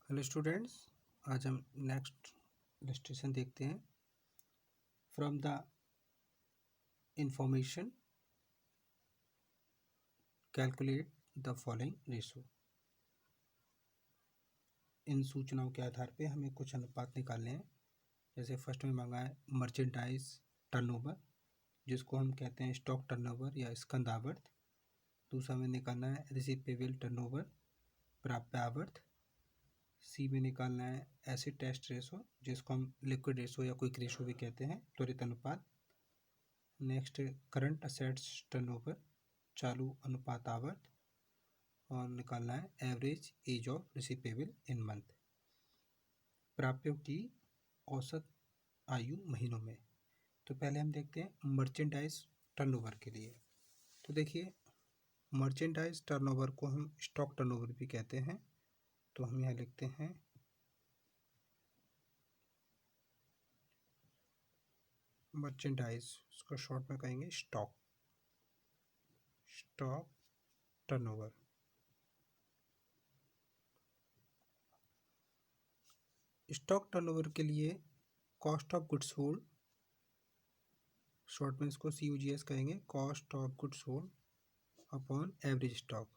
Hello students, आज हम next illustration देखते हैं। From the information calculate the following ratio. इन सूचनाओं के आधार पे हमें कुछ अनुपात निकालने हैं। जैसे फर्स्ट में मांगा है मर्चेंडाइज टर्नओवर, जिसको हम कहते हैं स्टॉक टर्नओवर या स्कंदावर्थ। दूसरा में निकालना है रिसीवेबल टर्नओवर, प्राप्य आवर्त। सी में निकालना है एसिड टेस्ट रेशो, जिसको हम लिक्विड रेशो या क्विक रेशो भी कहते हैं, त्वरित अनुपात। नेक्स्ट करंट असेट्स टर्नओवर, चालू अनुपात आवर्त। और निकालना है average age of receivable in month, प्राप्यों की औसत आयु महीनों में। तो पहले हम देखते हैं मर्चेंडाइज टर्नओवर के लिए। तो देखिए, मर्चेंडाइज टर्नओवर को हम स्टॉक टर्नओवर भी कहते हैं। तो हम यहाँ लिखते हैं मर्चेंडाइज, उसको शॉर्ट में कहेंगे स्टॉक टर्नओवर। स्टॉक टर्नओवर के लिए cost of goods sold, short में इसको COGS कहेंगे, cost of goods sold upon average stock.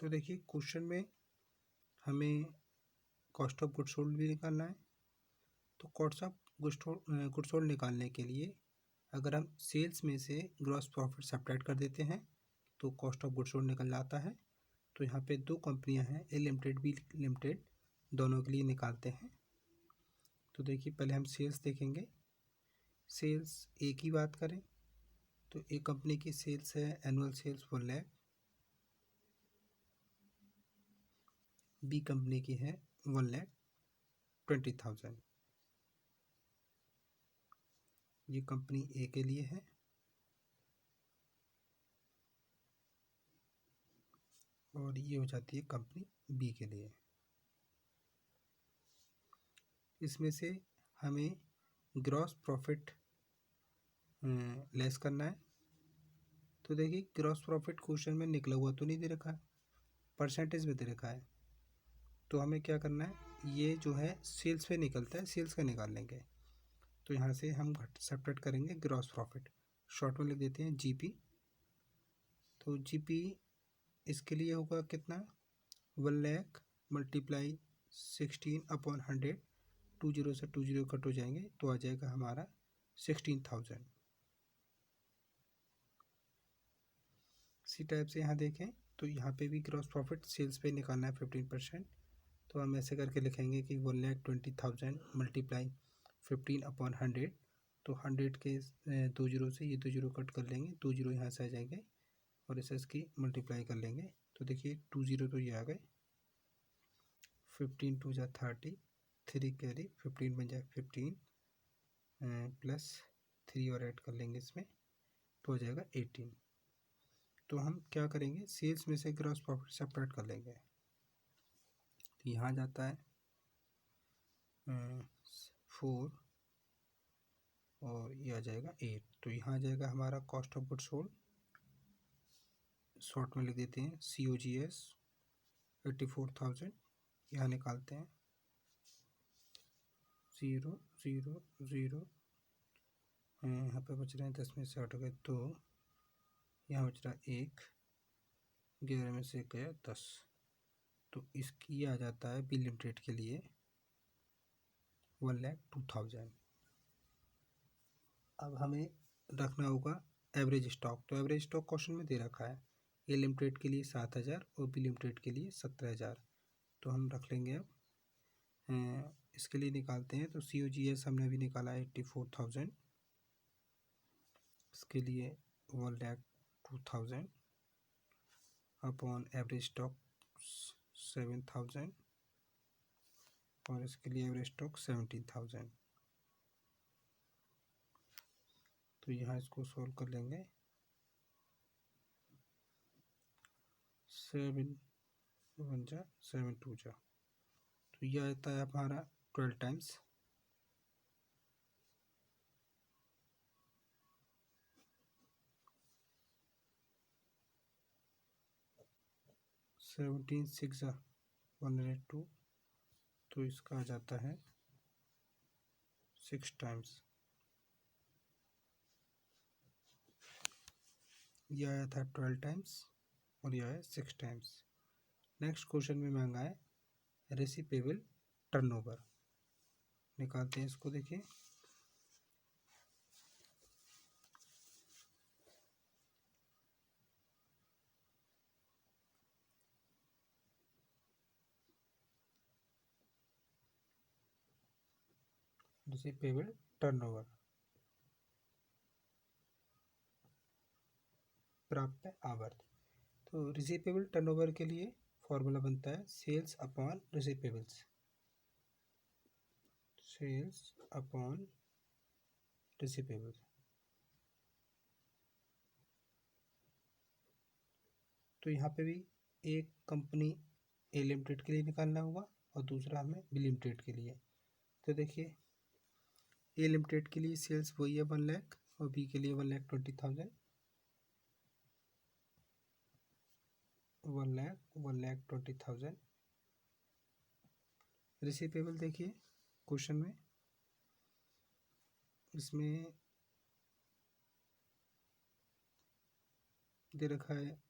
तो देखिए, क्वेश्चन में हमें कॉस्ट ऑफ गुड्स सोल्ड भी निकालना है। तो कॉस्ट ऑफ गुड्स सोल्ड निकालने के लिए अगर हम सेल्स में से ग्रॉस प्रॉफिट सब्ट्रैक्ट कर देते हैं तो कॉस्ट ऑफ गुड्स सोल्ड निकल जाता है। तो यहाँ पे दो कंपनियाँ हैं, ए लिमिटेड बी लिमिटेड, दोनों के लिए निकालते हैं। तो देखिए, पहले हम सेल्स देखेंगे। सेल्स ए की बात करें तो एक कंपनी की सेल्स है annual sales 1 lakh, B company की है 1,20,000। ये कंपनी ए के लिए है और ये हो जाती है कंपनी बी के लिए। इसमें से हमें ग्रॉस प्रॉफिट लेस करना है। तो देखिए, ग्रॉस प्रॉफिट क्वेश्चन में निकला हुआ तो नहीं दे रखा है, परसेंटेज में दे रखा है। तो हमें क्या करना है, ये जो है सेल्स पे निकलता है, सेल्स का निकाल लेंगे। तो यहाँ से हम सब्ट्रैक्ट करेंगे ग्रॉस प्रॉफिट, शॉर्ट में लिख देते हैं GP। तो GP इसके लिए होगा कितना, 1 लाख मल्टीप्लाई 16/100, 20 से 20 कट हो जाएंगे तो आ जाएगा हमारा 16,000। इसी टाइप से यहाँ देखें तो यहाँ पे भी ग्रॉस प्रॉफिट सेल्स पे निकालना है 15%। तो हम ऐसे करके लिखेंगे कि 1,20,000 मल्टीप्लाई 15/100। तो 100 के 2 जीरो से ये 2 जीरो कट कर लेंगे, 2 जीरो यहाँ से आ जाएंगे और इसे इसकी मल्टीप्लाई कर लेंगे। तो देखिए 2 जीरो तो ये आ गए, 15 2 जा 30, 3 कैरी 15 बन जाए 15 प्लस 3 और ऐड कर लेंगे इसमें तो हो जाएगा 18। तो हम क्या करेंगे, सेल्स में से ग्रॉस प्रॉफिट सब्ट्रैक्ट कर लेंगे। तो यहाँ जाता है 4 और ये आ जाएगा 8। तो यहाँ आ जाएगा हमारा cost of goods sold, short में लिख देते हैं COGS 84,000। यहाँ निकालते हैं 0 0 0, यहाँ पे बच रहे हैं 10 में से 8 गए 2, यहाँ बच रहा 1, 11 में से 1 गया 10। तो इसकी आ जाता है बी लिमिटेड के लिए 1,02,000। अब हमें रखना होगा एवरेज स्टॉक। तो एवरेज स्टॉक क्वेश्चन में दे रखा है, ए लिमिटेड के लिए 7,000 और बी लिमिटेड के लिए 17,000। तो हम रख लेंगे। अब इसके लिए निकालते हैं। तो COGS हमने अभी निकाला है 84,000, इसके लिए 1,02,000 अपॉन एवरेज स्टॉक 7,000 और इसके लिए एवरेज स्टॉक 17,000। तो यहाँ इसको सॉल्व कर लेंगे। 7 1 जा 7 2 जा, तो यह आता है हमारा 12 टाइम्स 17 6 102, तो इसका आ जाता है 6 टाइम्स। यह आया था 12 टाइम्स और यह है 6 टाइम्स। नेक्स्ट क्वेश्चन में मांगा है रिसीवेबल टर्नओवर। निकालते हैं इसको, देखिए रिसीवेबल टर्नओवर, प्राप्य आवर्त। तो रिसीवेबल टर्नओवर के लिए फॉर्मूला बनता है sales upon receivables, sales upon receivables. तो यहाँ पे भी एक कंपनी ए लिमिटेड के लिए निकालना होगा और दूसरा हमें बी लिमिटेड के लिए। तो देखिए ए लिमिटेड के लिए सेल्स वही है 1 लाख और बी के लिए 1,20,000, 1,20,000। रिसीवेबल देखिए क्वेश्चन में इसमें दे रखा है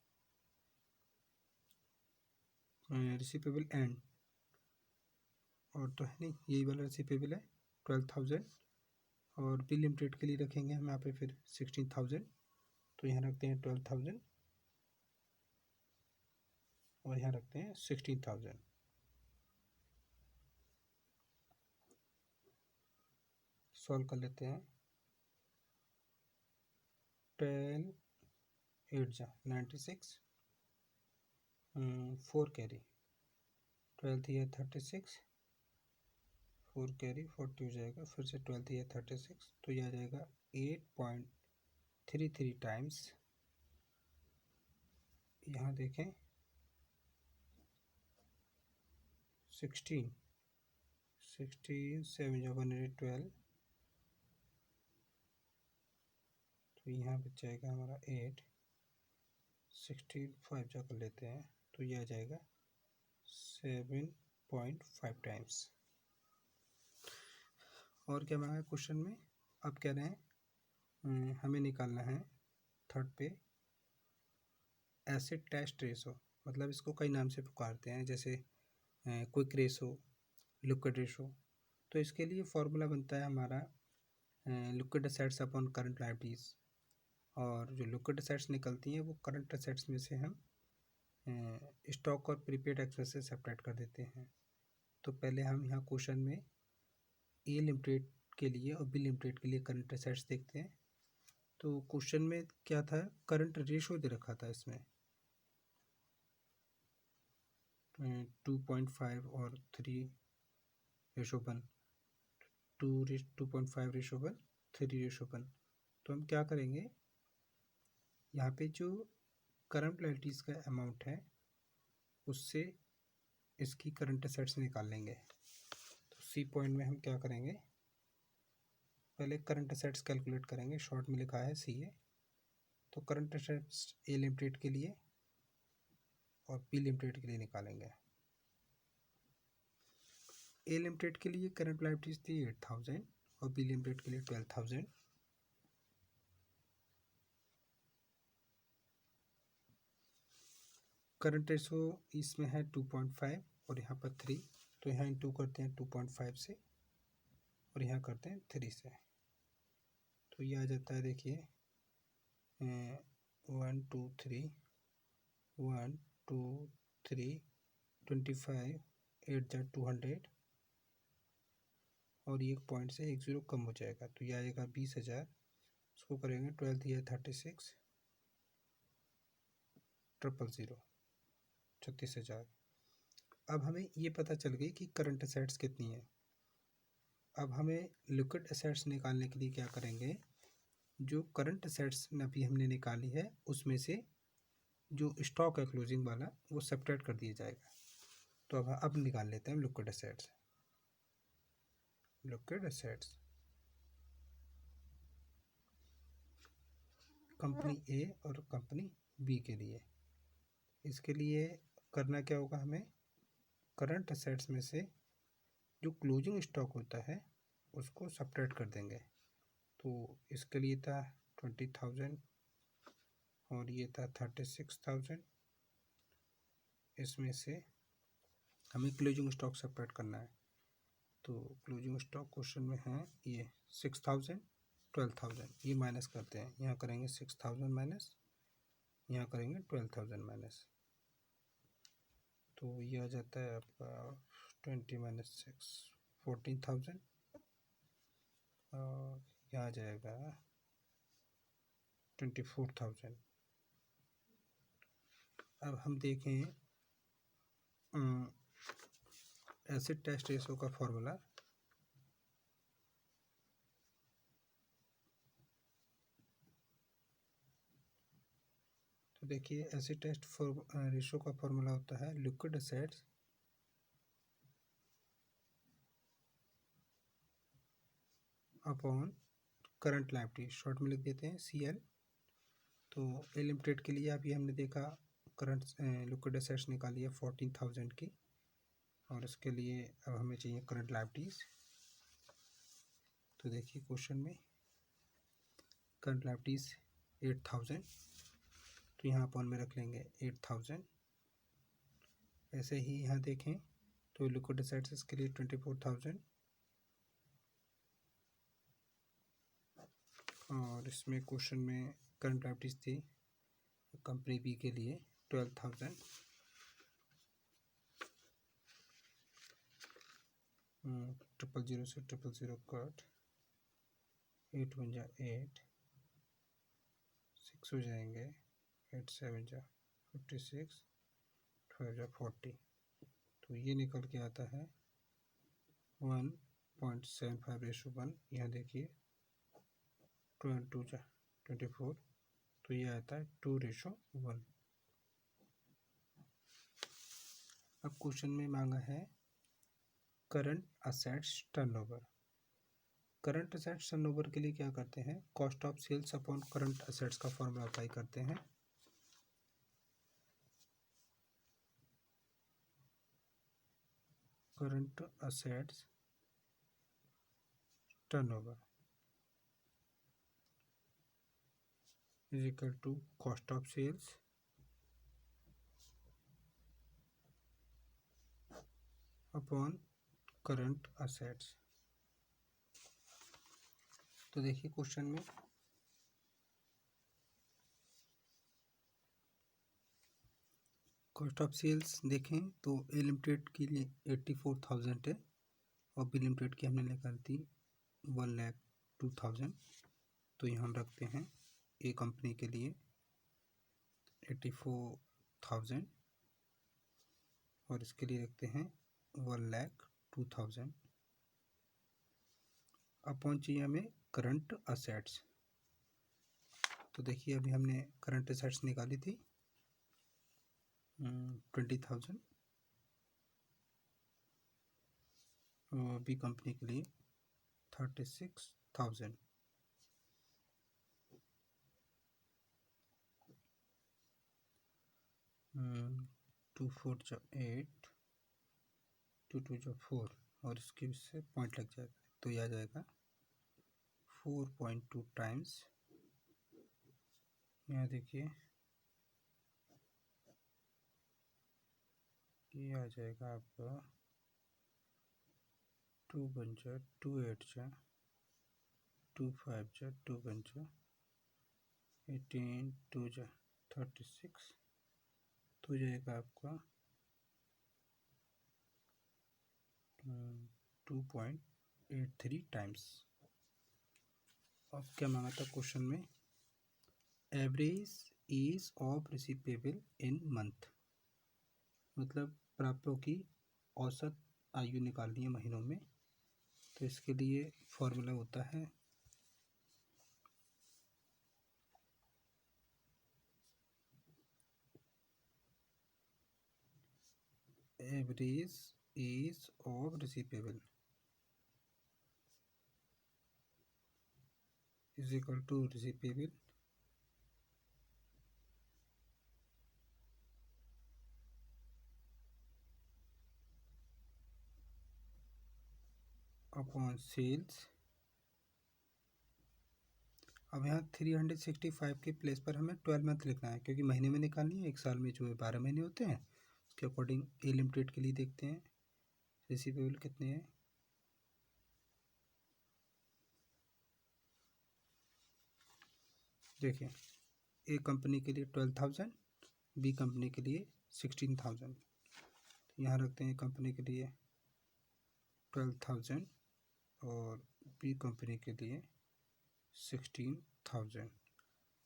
रिसीवेबल एंड, और तो है नहीं, यही वाला रिसीवेबल है 12,000। और बी लिमिटेड के लिए रखेंगे हम यहाँ पे फिर 16,000, तो यहाँ रखते हैं 12,000 और यहाँ रखते हैं 16,000। सॉल्व कर लेते हैं। 12 8 जा 96, 4 कैरी, 12 थी 36, 4 कैरी 40 हो जाएगा, फिर से 12 थी 36, तो यह आ जाएगा 8.33 टाइम्स। यहाँ देखें 16 7 जा 112, तो यहाँ बच जाएगा हमारा 8, 16 5 जा कर लेते हैं, तो यह आ जाएगा 7.5 टाइम्स। और क्या मांगा क्वेश्चन में, अब कह रहे हैं हमें निकालना है थर्ड पे एसिड टेस्ट रेशो, मतलब इसको कई नाम से पुकारते हैं, जैसे क्विक रेशो, लिक्विड रेशो। तो इसके लिए फॉर्मूला बनता है हमारा liquid assets upon current liabilities, और जो लिक्विड एसेट्स निकलती हैं वो करंट एसेट्स में से हम स्टॉक और प्रीपेड एक्सपेंस से सेपरेट कर देते हैं। तो पहले हम यहाँ क्वेश्चन में ए लिमिटेड के लिए और बी लिमिटेड के लिए करंट एसेट्स देखते हैं। तो क्वेश्चन में क्या था, करंट रेशो दे रखा था इसमें 2.5 और 3:1, 2.5:1, 3:1। तो हम क्या करेंगे, यहाँ पे जो करंट लायबिलिटीज़ का अमाउंट है उससे इसकी करंट एसेट्स निकाल लेंगे। तो सी पॉइंट में हम क्या करेंगे, पहले करंट एसेट्स कैलकुलेट करेंगे, शॉर्ट में लिखा है सी ए। तो करंट एसेट्स ए लिमिटेड के लिए और बी लिमिटेड के लिए निकालेंगे। ए लिमिटेड के लिए करंट लायबिलिटीज थी 8,000 और बी लिमिटेड के लिए 12,000। करंट रेशो इसमें है 2.5 और यहाँ पर 3, तो यहाँ इंटू करते हैं 2.5 से और यहाँ करते हैं 3 से, तो ये आ जाता है देखिए 1 2 3 1 2 3 25, 8 जा 200 और ये एक पॉइंट से 1 0 कम हो जाएगा, तो यह आएगा 20,000। उसको करेंगे 12 दिया 36, 000 36,000। अब हमें ये पता चल गई कि करंट एसेट्स कितनी है। अब हमें लिक्विड एसेट्स निकालने के लिए क्या करेंगे, जो करंट एसेट्स अभी हमने निकाली है उसमें से जो स्टॉक है क्लोजिंग वाला वो सेपरेट कर दिया जाएगा। तो अब निकाल लेते हैं हम liquid assets. Liquid assets company a और कंपनी बी के लिए, इसके लिए करना क्या होगा, हमें करंट असेट्स में से जो क्लोजिंग स्टॉक होता है उसको सब्ट्रैक्ट कर देंगे। तो इसके लिए था 20,000 और ये था 36,000। इसमें से हमें क्लोजिंग स्टॉक सब्ट्रैक्ट करना है। तो क्लोजिंग स्टॉक क्वेश्चन में है ये 6,000, 12,000, ये माइनस करते हैं। यहाँ करेंगे 6,000 माइनस, यहाँ करेंगे 12,000 माइनस, तो ये आ जाता है आपका 20 माइनस 6 14,000 और यहाँ आ जाएगा 24,000। अब हम देखें एसिड टेस्ट रेशो का फॉर्मूला। तो देखिए एसिड टेस्ट रेशो का फॉर्मूला होता है liquid assets upon current liability, short में लिख देते हैं CL। तो ए लिमिटेड के लिए अभी हमने देखा करंट लिक्विड एसेट्स निकाली है 14,000 की, और इसके लिए अब हमें चाहिए करंट लायबिलिटीज। तो देखिए क्वेश्चन में करंट लायबिलिटीज 8,000, तो यहाँ अपन में रख लेंगे 8,000। ऐसे ही यहाँ देखें तो लिक्विड एसेट्स के लिए 24,000 और इसमें क्वेश्चन में करंट लायबिलिटीज थी कंपनी बी के लिए 12,000। 000 से 000 कट, 8 1 जा 8, 6 हो जाएंगे, 8 7 जा 56, 12 जा 40। तो ये निकल के आता है 1.75:1। यहाँ देखिए 2 जा 24, तो ये आता है 2:1। अब क्वेश्चन में मांगा है current assets turnover. Current assets turnover के लिए क्या करते हैं, cost of sales upon current assets का फॉर्मूला अप्लाई करते हैं। Current assets turnover is equal to cost of sales upon current assets. तो देखिए क्वेश्चन में कॉस्ट ऑफ सेल्स देखें तो ए लिमिटेड के लिए 84,000 है और बी लिमिटेड की हमने निकाली थी 1,02,000। तो यहाँ हम रखते हैं ए कंपनी के लिए 84,000 और इसके लिए रखते हैं 1,02,000। अपॉन चाहिए हमें करंट असेट्स। तो देखिए अभी हमने करंट असेट्स निकाली थी 20,000 और बी कंपनी के लिए 36,000। टू 4 जो 8, 2 2 जो 4 और इसके से पॉइंट लग जाएगा, तो यह आ जाएगा 4.2 टाइम्स। यहाँ देखिए ये आ जाएगा आपका 2 1 जा 2 8 जा 2 5 जा 2 1 जा 18 2 जा 36, तो जाएगा आपका 2.83 टाइम्स। अब क्या मांगा था क्वेश्चन में, average age of receivable in month, मतलब प्राप्यों की औसत आयु निकालनी है महीनों में। तो इसके लिए फॉर्मूला होता है average age of receivable is equal to receivable upon sales. अब यहाँ 365 के प्लेस पर हमें 12 मंथ लिखना है, क्योंकि महीने में निकालनी है। एक साल में जो है 12 महीने होते हैं। उसके अकॉर्डिंग ए लिमिटेड के लिए देखते हैं रिसीवेबल कितने हैं। देखिए, ए कंपनी के लिए 12,000, बी कंपनी के लिए 16,000। यहाँ रखते हैं कंपनी के लिए 12,000 और बी कंपनी के लिए 16,000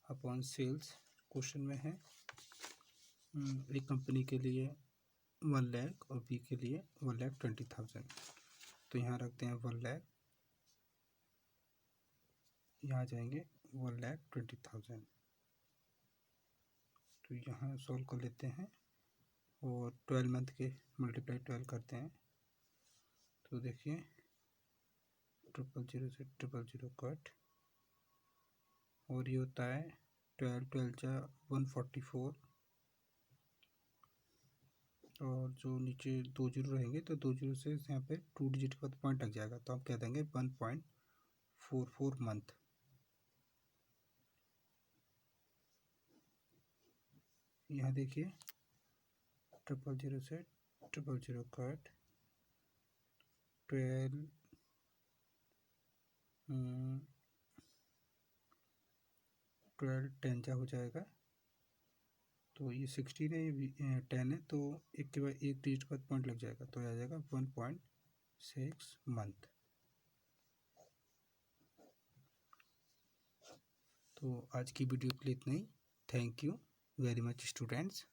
अपॉन सेल्स। क्वेश्चन में है ए कंपनी के लिए 1 लाख और बी के लिए 1,20,000। तो यहाँ रखते हैं 1 लाख, यहाँ जाएंगे 1,20,000। तो यहाँ सॉल्व कर लेते हैं और 12 मंथ के मल्टीप्लाई 12 करते हैं। तो देखिए 000 से 000 कट, और ये होता है 12 जा 144, और जो नीचे 2 जीरो रहेंगे तो 2 जीरो से यहाँ पे 2 डिजिट का पॉइंट लग जाएगा, तो आप कह देंगे 1.44 मंथ। यहाँ देखिए 000 से 000 कट 12 10 जा हो जाएगा। तो ये 16 है, ये 10 है, तो एक के बाद एक डिजिट का पॉइंट लग जाएगा, तो आ जाएगा 1.6 मंथ। तो आज की वीडियो के लिए इतना ही। Thank you very much students.